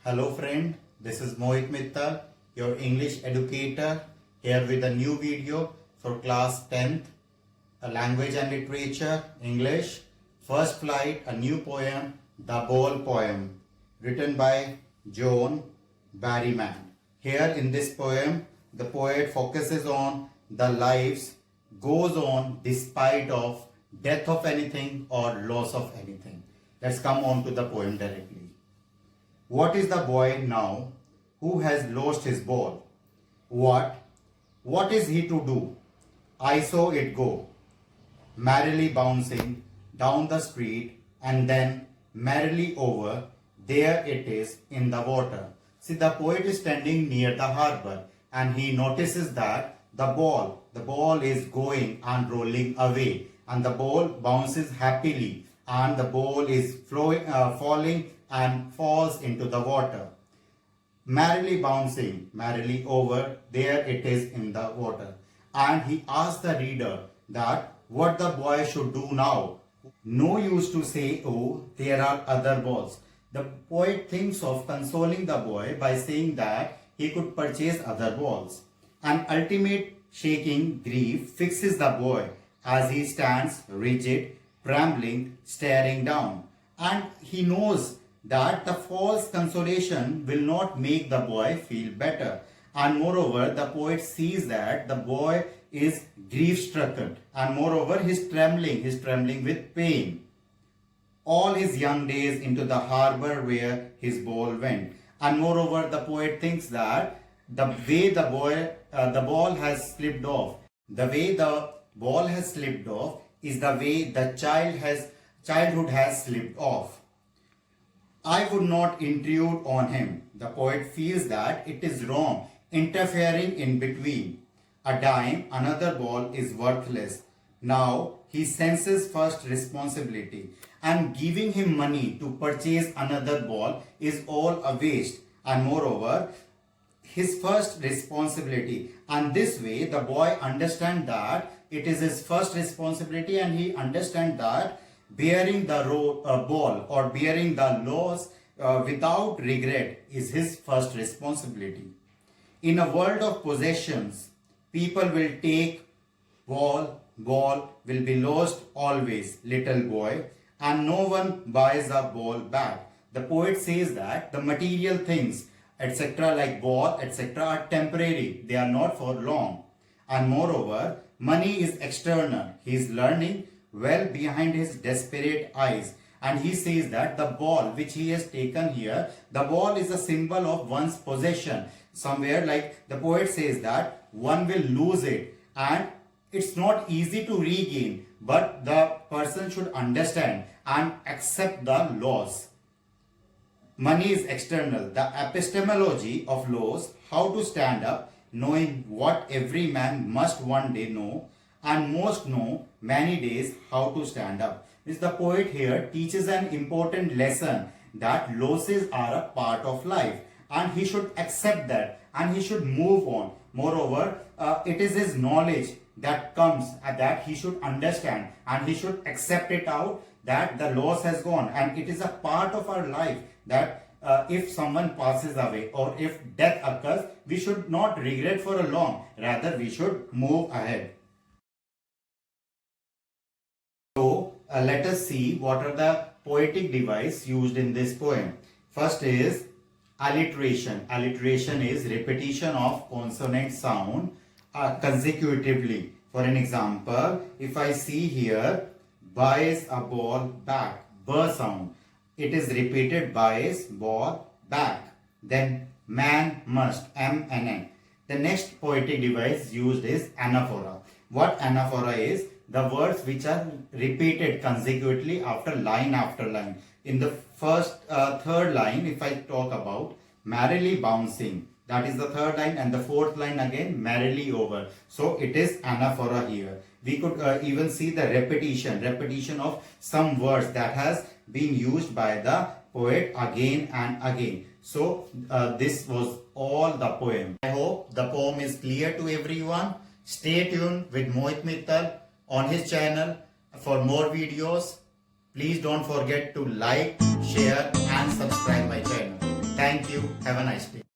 Hello friend, this is Mohit Mittal, your English educator, here with a new video for class 10th, language and literature, English. First flight, a new poem, The Ball Poem, written by John Barryman. Here in this poem, the poet focuses on the lives goes on despite of death of anything or loss of anything. Let's come on to the poem directly. What is the boy now who has lost his ball? What is he to do? I saw it go, merrily bouncing down the street and then merrily over. There it is in the water. See, the poet is standing near the harbor and he notices that the ball is going and rolling away, and the ball bounces happily and the ball is falling and falls into the water. Merrily bouncing, merrily over, there it is in the water. And he asks the reader that what the boy should do now. No use to say, oh, there are other balls. The poet thinks of consoling the boy by saying that he could purchase other balls. An ultimate shaking grief fixes the boy as he stands rigid, trembling, staring down. And he knows that the false consolation will not make the boy feel better. And moreover, the poet sees that the boy is grief-stricken, and moreover, he's trembling with pain. All his young days into the harbor where his ball went. And moreover, the poet thinks that the way the ball has slipped off, the way the ball has slipped off is the way the childhood has slipped off. I would not intrude on him. The poet feels that it is wrong, interfering in between. A dime, another ball is worthless. Now he senses first responsibility, and giving him money to purchase another ball is all a waste. And moreover, his first responsibility. And this way the boy understands that it is his first responsibility, and he understands that bearing the ball or bearing the loss without regret is his first responsibility. In a world of possessions, people will take ball will be lost always, little boy, and no one buys a ball back. The poet says that the material things, etc., like ball, etc., are temporary, they are not for long. And moreover, money is external. He is learning well behind his desperate eyes, and he says that the ball which he has taken here, the ball is a symbol of one's possession. Somewhere, like the poet says that one will lose it and it's not easy to regain, but the person should understand and accept the loss. Money is external. The epistemology of laws, how to stand up, knowing what every man must one day know, and most know many days how to stand up. This the poet here teaches an important lesson that losses are a part of life, and he should accept that and he should move on. Moreover, it is his knowledge that comes that he should understand, and he should accept it out that the loss has gone, and it is a part of our life that if someone passes away or if death occurs, we should not regret for a long, rather we should move ahead. So let us see what are the poetic device used in this poem. First is alliteration. Alliteration is repetition of consonant sound consecutively. For an example, if I see here, buys a ball back, b sound. It is repeated, buys ball back. Then man must, m and n. The next poetic device used is anaphora. What anaphora is? The words which are repeated consecutively after line. In the third line, if I talk about merrily bouncing, that is the third line, and the fourth line again merrily over. So it is anaphora here. We could even see the repetition of some words that has been used by the poet again and again. So this was all the poem. I hope the poem is clear to everyone. Stay tuned with Mohit Mittal on his channel for more videos. Please don't forget to like, share and subscribe my channel. Thank you. Have a nice day.